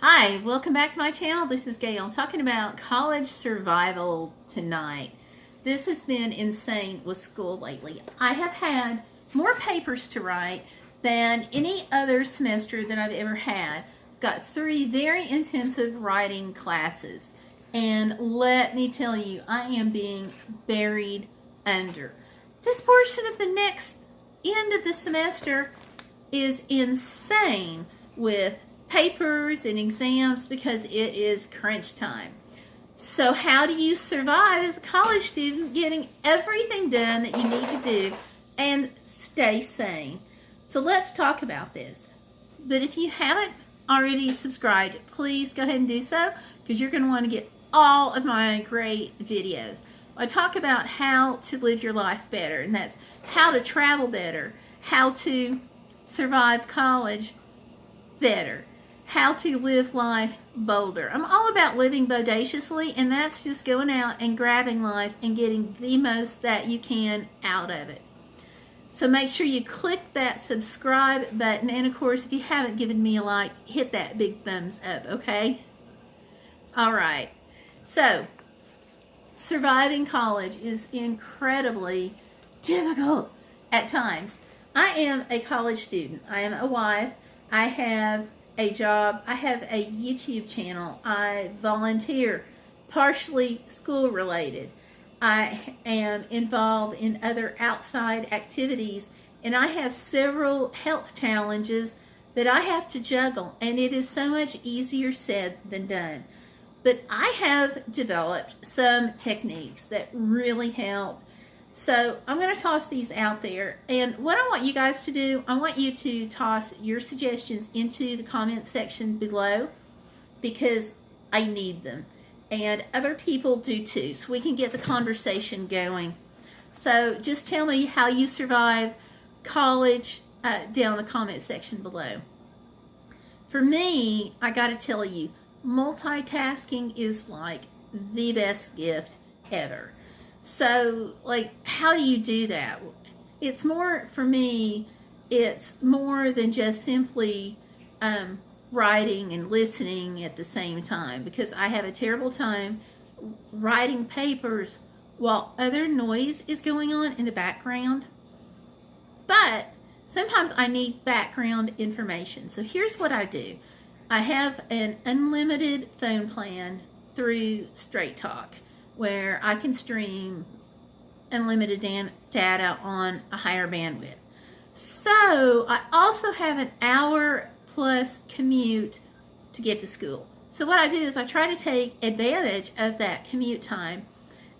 Hi, welcome back to my channel. This is Gail talking about college survival tonight. This has been insane with school lately. I have had more papers to write than any other semester that I've ever had. Got 3 very intensive writing classes. And let me tell you, I am being buried under. This portion of the next end of the semester is insane with papers and exams because it is crunch time. So how do you survive as a college student getting everything done that you need to do and stay sane? So let's talk about this. But if you haven't already subscribed, please go ahead and do so because you're going to want to get all of my great videos. I talk about how to live your life better, and that's how to travel better, how to survive college better, how to live life bolder. I'm all about living bodaciously, and that's just going out and grabbing life and getting the most that you can out of it. So make sure you click that subscribe button, and of course, if you haven't given me a like, hit that big thumbs up, okay? All right. So, surviving college is incredibly difficult at times. I am a college student. I am a wife. I have a job. I have a YouTube channel. I volunteer, partially school related. I am involved in other outside activities, and I have several health challenges that I have to juggle, and it is so much easier said than done. But I have developed some techniques that really help. So I'm going to toss these out there, and what I want you guys to do, I want you to toss your suggestions into the comment section below because I need them, and other people do too, so we can get the conversation going. So just tell me how you survive college down in the comment section below. For me, I got to tell you, multitasking is like the best gift ever. So, like, how do you do that? It's more, for me, it's more than just simply writing and listening at the same time, because I have a terrible time writing papers while other noise is going on in the background. But sometimes I need background information. So here's what I do. I have an unlimited phone plan through Straight Talk, where I can stream unlimited data on a higher bandwidth. So I also have an hour plus commute to get to school. So what I do is I try to take advantage of that commute time.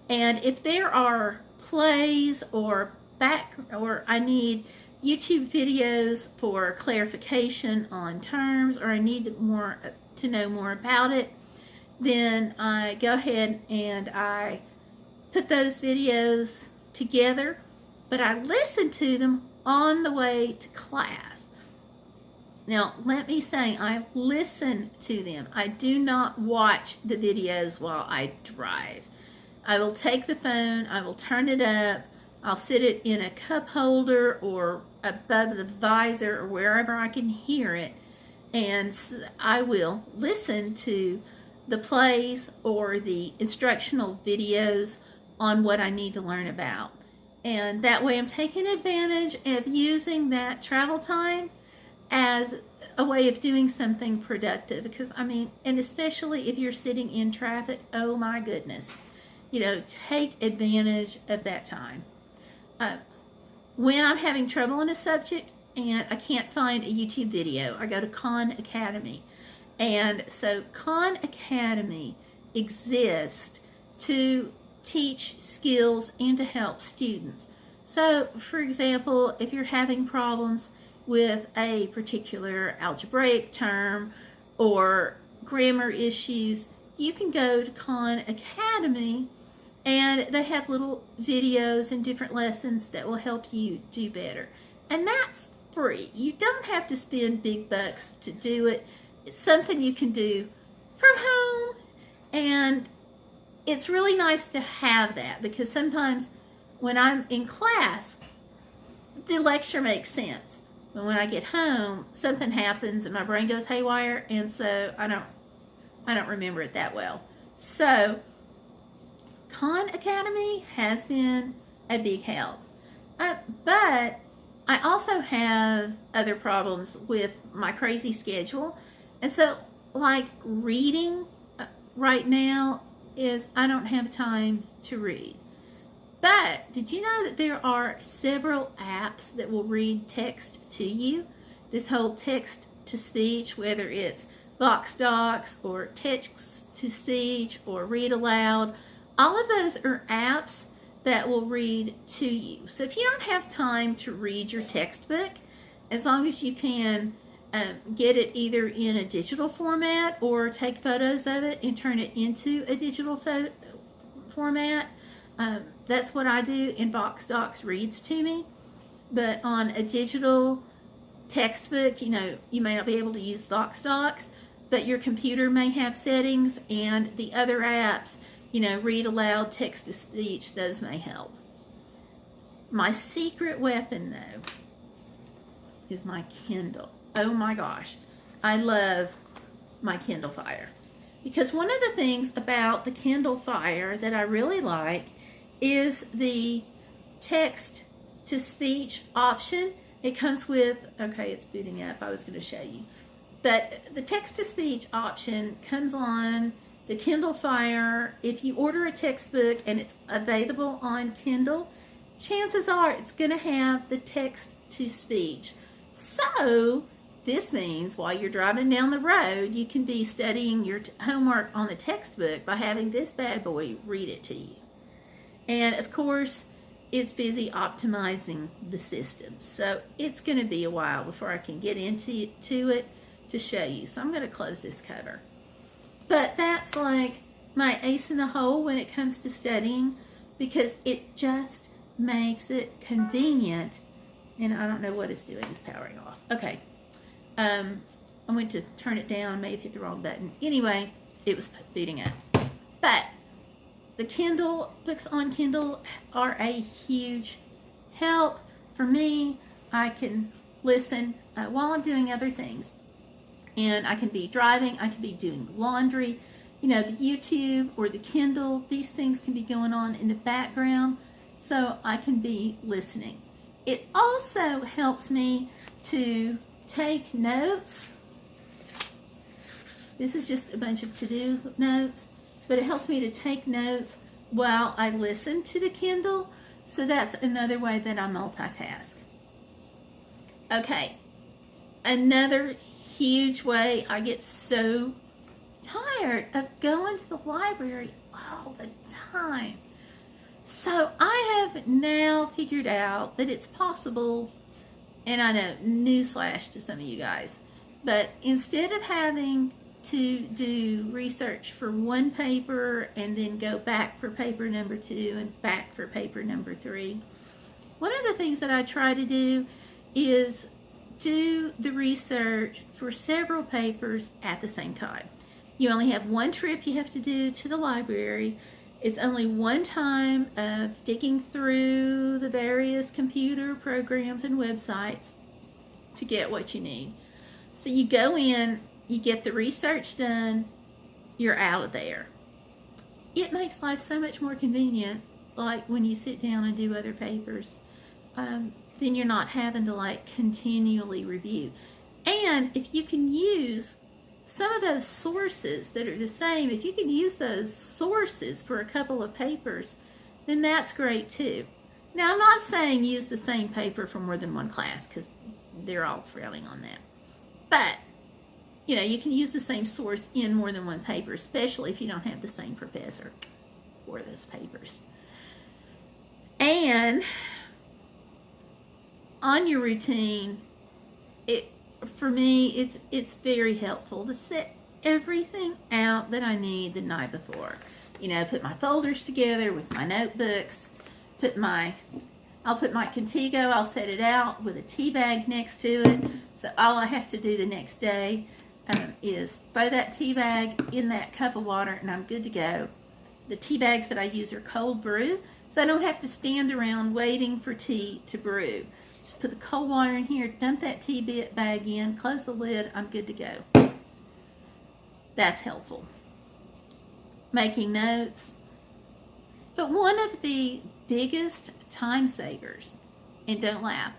And if there are plays or I need YouTube videos for clarification on terms, or I need to know more about it, then I go ahead and I put those videos together, but I listen to them on the way to class. Now, let me say, I listen to them. I do not watch the videos while I drive. I will take the phone, I will turn it up, I'll sit it in a cup holder or above the visor or wherever I can hear it, and I will listen to the plays or the instructional videos on what I need to learn about. And that way I'm taking advantage of using that travel time as a way of doing something productive. Because, I mean, and especially if you're sitting in traffic, oh my goodness, you know, take advantage of that time. When I'm having trouble in a subject and I can't find a YouTube video, I go to Khan Academy. And so Khan Academy exists to teach skills and to help students. So, for example, if you're having problems with a particular algebraic term or grammar issues, you can go to Khan Academy, and they have little videos and different lessons that will help you do better. And that's free. You don't have to spend big bucks to do it. It's something you can do from home, and it's really nice to have that, because sometimes when I'm in class, the lecture makes sense, But when I get home, something happens and my brain goes haywire, and so I don't remember it that well. So Khan Academy has been a big help. But I also have other problems with my crazy schedule. And so, like, reading right now is I don't have time to read. But did you know that there are several apps that will read text to you? This whole text to speech, whether it's VoxDocs or text to speech or read aloud, all of those are apps that will read to you. So if you don't have time to read your textbook, as long as you can get it either in a digital format or take photos of it and turn it into a digital format, that's what I do, and VoxDocs reads to me. But on a digital textbook, you know, you may not be able to use VoxDocs, but your computer may have settings, and the other apps, you know, read aloud, text to speech, those may help. My secret weapon, though, is my Kindle. Oh my gosh, I love my Kindle Fire. Because one of the things about the Kindle Fire that I really like is the text to speech option. It comes with, okay, it's booting up, I was going to show you. But the text to speech option comes on the Kindle Fire. If you order a textbook and it's available on Kindle, chances are it's going to have the text to speech. So this means while you're driving down the road, you can be studying your homework on the textbook by having this bad boy read it to you. And of course, it's busy optimizing the system. So it's going to be a while before I can get into it to show you. So I'm going to close this cover. But that's like my ace in the hole when it comes to studying, because it just makes it convenient. And I don't know what it's doing. It's powering off. Okay. I went to turn it down, may have hit the wrong button. Anyway, it was booting up. But the Kindle, books on Kindle are a huge help for me. I can listen while I'm doing other things. And I can be driving, I can be doing laundry. You know, the YouTube or the Kindle, these things can be going on in the background, so I can be listening. It also helps me to take notes. This is just a bunch of to-do notes, but it helps me to take notes while I listen to the Kindle, so that's another way that I multitask. Okay, another huge way I get so tired of going to the library all the time. So I have now figured out that it's possible, and I know, newsflash to some of you guys, but instead of having to do research for one paper and then go back for paper number 2 and back for paper number 3, one of the things that I try to do is do the research for several papers at the same time. You only have one trip you have to do to the library. It's only one time of digging through the various computer programs and websites to get what you need. So you go in, you get the research done, you're out of there. It makes life so much more convenient, like when you sit down and do other papers. Then you're not having to like continually review. And if you can use some of those sources that are the same, if you can use those sources for a couple of papers, then that's great too. Now, I'm not saying use the same paper for more than one class, because they're all frowning on that. But, you know, you can use the same source in more than one paper, especially if you don't have the same professor for those papers. And on your routine, for me, it's very helpful to set everything out that I need the night before. You know, put my folders together with my notebooks, I'll put my Contigo, I'll set it out with a tea bag next to it. So all I have to do the next day is throw that tea bag in that cup of water and I'm good to go. The tea bags that I use are cold brew, so I don't have to stand around waiting for tea to brew. Just put the cold water in here, dump that tea bag in, close the lid, I'm good to go. That's helpful. Making notes. But one of the biggest time savers, and don't laugh,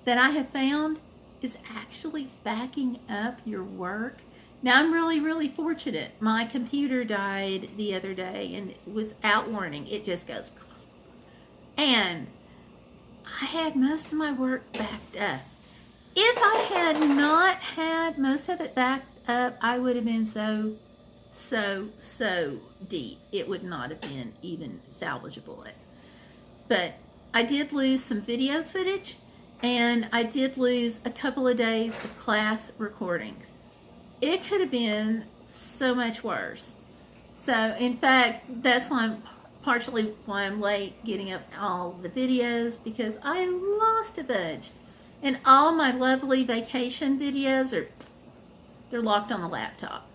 that I have found is actually backing up your work. Now, I'm really, really fortunate. My computer died the other day, and without warning, it just goes. And I had most of my work backed up. If I had not had most of it backed up, I would have been so deep. It would not have been even salvageable. But I did lose some video footage, and I did lose a couple of days of class recordings. It could have been so much worse. So, in fact, that's partially why I'm late getting up all the videos, because I lost a bunch. And all my lovely vacation videos they're locked on the laptop.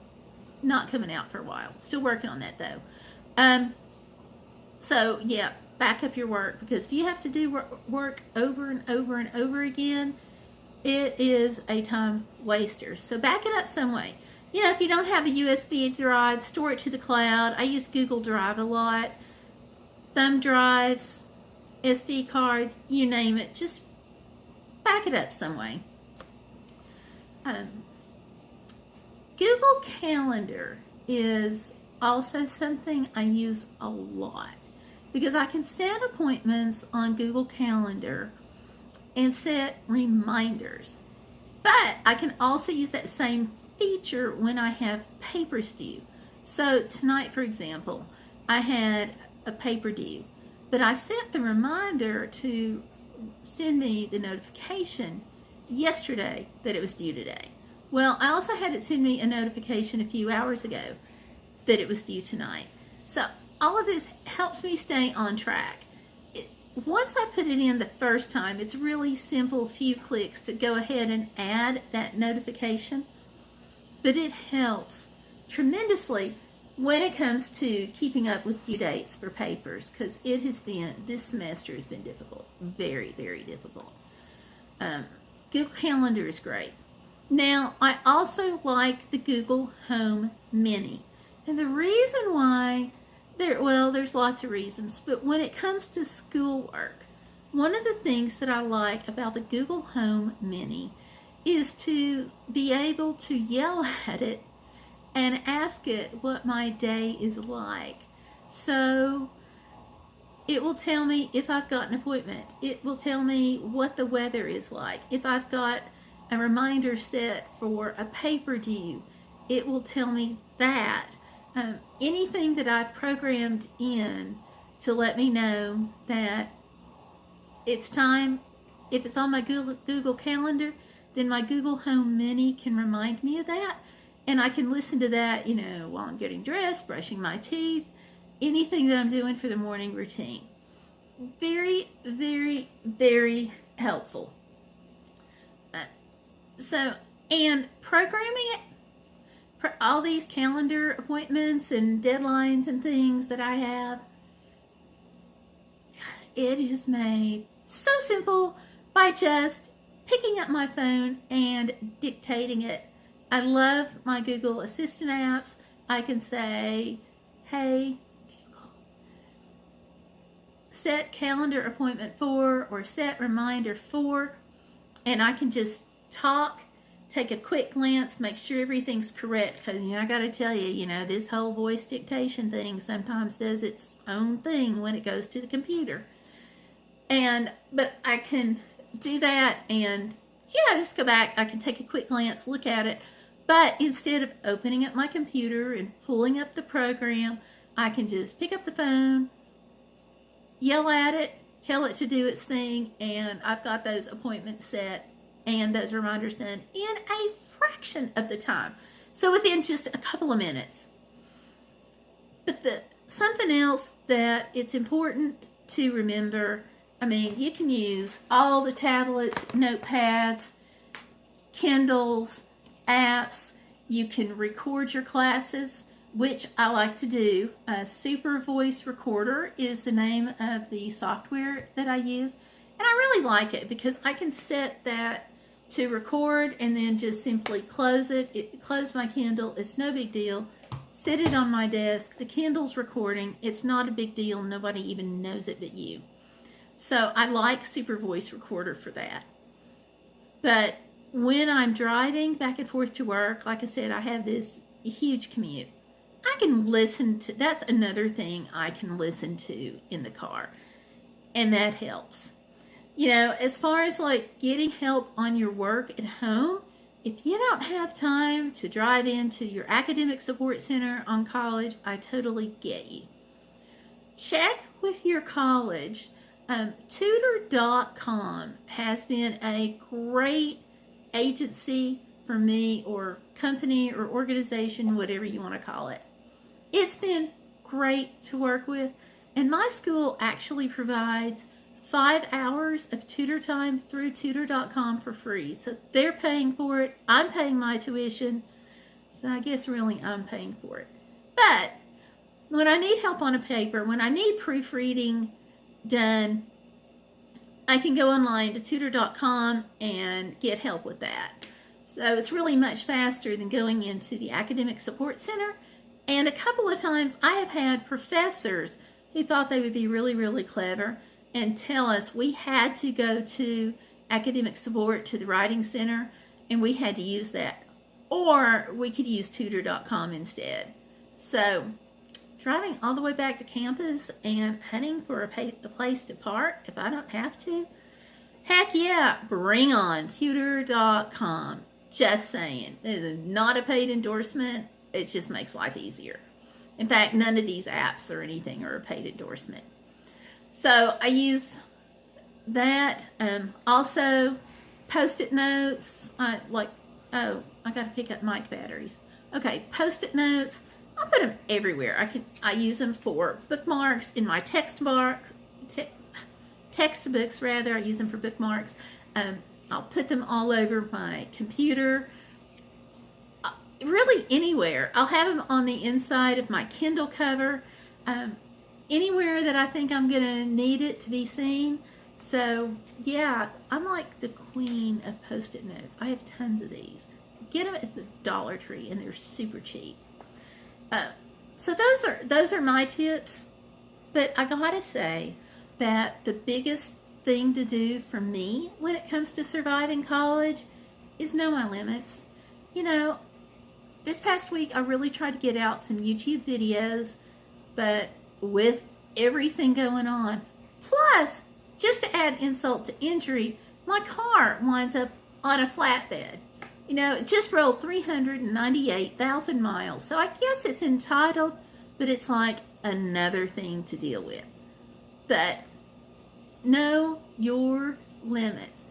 Not coming out for a while. Still working on that though. So yeah, back up your work, because if you have to do work over and over and over again, it is a time waster. So back it up some way. You know, if you don't have a USB drive, store it to the cloud. I use Google Drive a lot. Thumb drives, SD cards, you name it. Just back it up some way. Google Calendar is also something I use a lot, because I can set appointments on Google Calendar and set reminders. But I can also use that same feature when I have papers due. So tonight, for example, I had a paper due, but I set the reminder to send me the notification yesterday that it was due today. Well, I also had it send me a notification a few hours ago that it was due tonight. So all of this helps me stay on track. Once I put it in the first time, it's really simple, few clicks to go ahead and add that notification. But it helps tremendously when it comes to keeping up with due dates for papers, because this semester has been difficult. Very, very difficult. Google Calendar is great. Now, I also like the Google Home Mini. And the reason why, there's lots of reasons, but when it comes to schoolwork, one of the things that I like about the Google Home Mini is to be able to yell at it and ask it what my day is like. So it will tell me if I've got an appointment. It will tell me what the weather is like. If I've got a reminder set for a paper due, it will tell me that. Anything that I've programmed in to let me know that it's time, if it's on my Google Calendar, then my Google Home Mini can remind me of that. And I can listen to that, while I'm getting dressed, brushing my teeth, anything that I'm doing for the morning routine. Very, very, very helpful. And programming it, for all these calendar appointments and deadlines and things that I have, it is made so simple by just picking up my phone and dictating it. I love my Google Assistant apps. I can say, hey, Google, set calendar appointment for, or set reminder for, and I can just talk, take a quick glance, make sure everything's correct, because I got to tell you, this whole voice dictation thing sometimes does its own thing when it goes to the computer. But I can do that and just go back. I can take a quick glance, look at it, but instead of opening up my computer and pulling up the program, I can just pick up the phone, yell at it, tell it to do its thing, and I've got those appointments set and those reminders done in a fraction of the time. So within just a couple of minutes. But something else that it's important to remember, you can use all the tablets, notepads, Kindles, apps. You can record your classes, which I like to do. Super Voice Recorder is the name of the software that I use. And I really like it because I can set that to record and then just simply close it. Close my Kindle. It's no big deal. Set it on my desk. The Kindle's recording. It's not a big deal. Nobody even knows it but you. So I like Super Voice Recorder for that. But when I'm driving back and forth to work, like I said, I have this huge commute. I can listen to, that's another thing I can listen to in the car. And that helps. You know, as far as like getting help on your work at home, if you don't have time to drive into your academic support center on college, I totally get you. Check with your college. Tutor.com has been a great agency for me, or company or organization, whatever you want to call it. It's been great to work with, and my school actually provides 5 hours of tutor time through tutor.com for free. So they're paying for it. I'm paying my tuition. So I guess really I'm paying for it. But when I need help on a paper, when I need proofreading done, I can go online to tutor.com and get help with that. So it's really much faster than going into the academic support center. And a couple of times I have had professors who thought they would be really, really clever and tell us we had to go to academic support, to the writing center, and we had to use that. Or we could use tutor.com instead. So driving all the way back to campus and hunting for a place to park if I don't have to, heck yeah, bring on tutor.com. Just saying. This is not a paid endorsement. It just makes life easier. In fact, none of these apps or anything are a paid endorsement. So I use that. Also, Post-it notes. I got to pick up mic batteries. Okay, Post-it notes. I put them everywhere. I use them for bookmarks in my textbooks rather. I use them for bookmarks. I'll put them all over my computer. Really anywhere. I'll have them on the inside of my Kindle cover. Anywhere that I think I'm going to need it to be seen. So, yeah, I'm like the queen of Post-it notes. I have tons of these. Get them at the Dollar Tree, and they're super cheap. So those are my tips. But I gotta say that the biggest thing to do for me when it comes to surviving college is know my limits. You know, this past week I really tried to get out some YouTube videos, but with everything going on, plus, just to add insult to injury, my car winds up on a flatbed. You know, it just rolled 398,000 miles. So I guess it's entitled, but it's like another thing to deal with. But know your limits.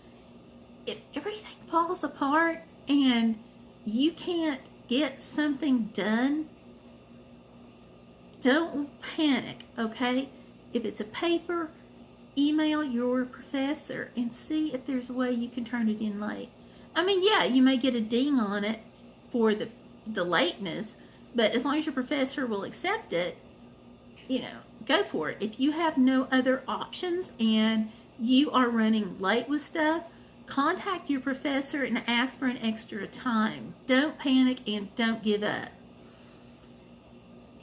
If everything falls apart and you can't get something done, don't panic, okay? If it's a paper, email your professor and see if there's a way you can turn it in late. I mean, yeah, you may get a ding on it for the lateness, but as long as your professor will accept it, you know, go for it. If you have no other options and you are running late with stuff, contact your professor and ask for an extra time. Don't panic and don't give up.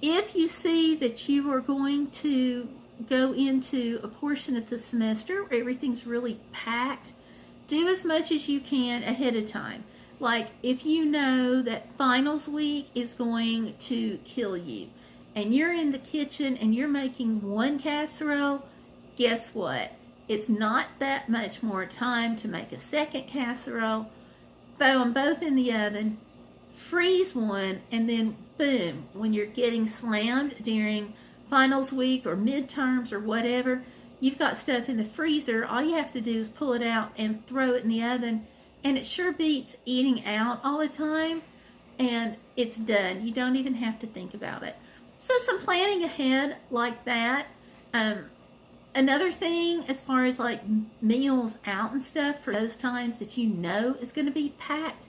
If you see that you are going to go into a portion of the semester where everything's really packed, do as much as you can ahead of time. Like if you know that finals week is going to kill you and you're in the kitchen and you're making one casserole, guess what? It's not that much more time to make a second casserole. Throw them both in the oven, freeze one, and then boom, when you're getting slammed during finals week or midterms or whatever, you've got stuff in the freezer. All you have to do is pull it out and throw it in the oven, and it sure beats eating out all the time, and it's done. You don't even have to think about it. So some planning ahead like that. Another thing as far as like meals out and stuff for those times that you know is going to be packed.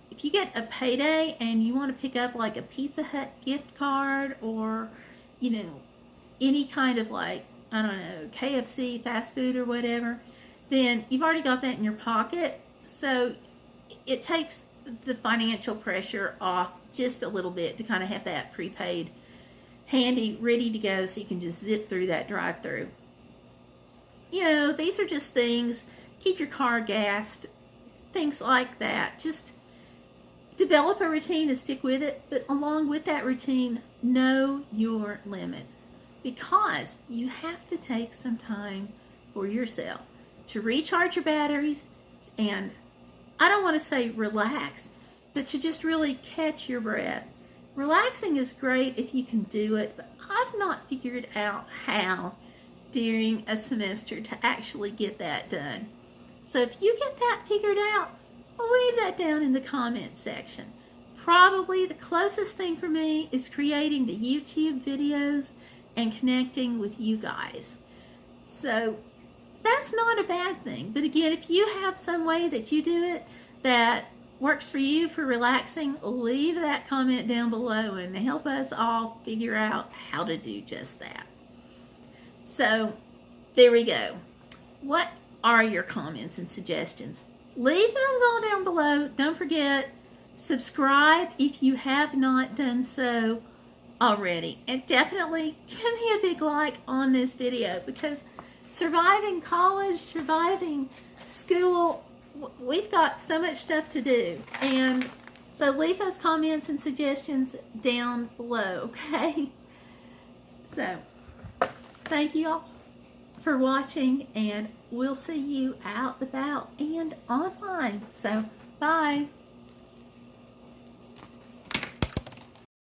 If you get a payday and you want to pick up like a Pizza Hut gift card or, you know, any kind of like I don't know, KFC, fast food or whatever, then you've already got that in your pocket. So it takes the financial pressure off just a little bit to kind of have that prepaid handy, ready to go, so you can just zip through that drive-through. You know, these are just things. Keep your car gassed, things like that. Just develop a routine and stick with it, but along with that routine, know your limit, because you have to take some time for yourself to recharge your batteries, and I don't want to say relax, but to just really catch your breath. Relaxing is great if you can do it, but I've not figured out how during a semester to actually get that done. So if you get that figured out, leave that down in the comment section. Probably the closest thing for me is creating the YouTube videos and connecting with you guys. So that's not a bad thing. But again, if you have some way that you do it that works for you for relaxing, leave that comment down below and help us all figure out how to do just that. So there we go. What are your comments and suggestions? Leave those all down below. Don't forget, subscribe if you have not done so already. And definitely give me a big like on this video, because surviving college, surviving school, we've got so much stuff to do. And so leave those comments and suggestions down below, okay? So thank you all for watching, and we'll see you out, about, and online. So bye.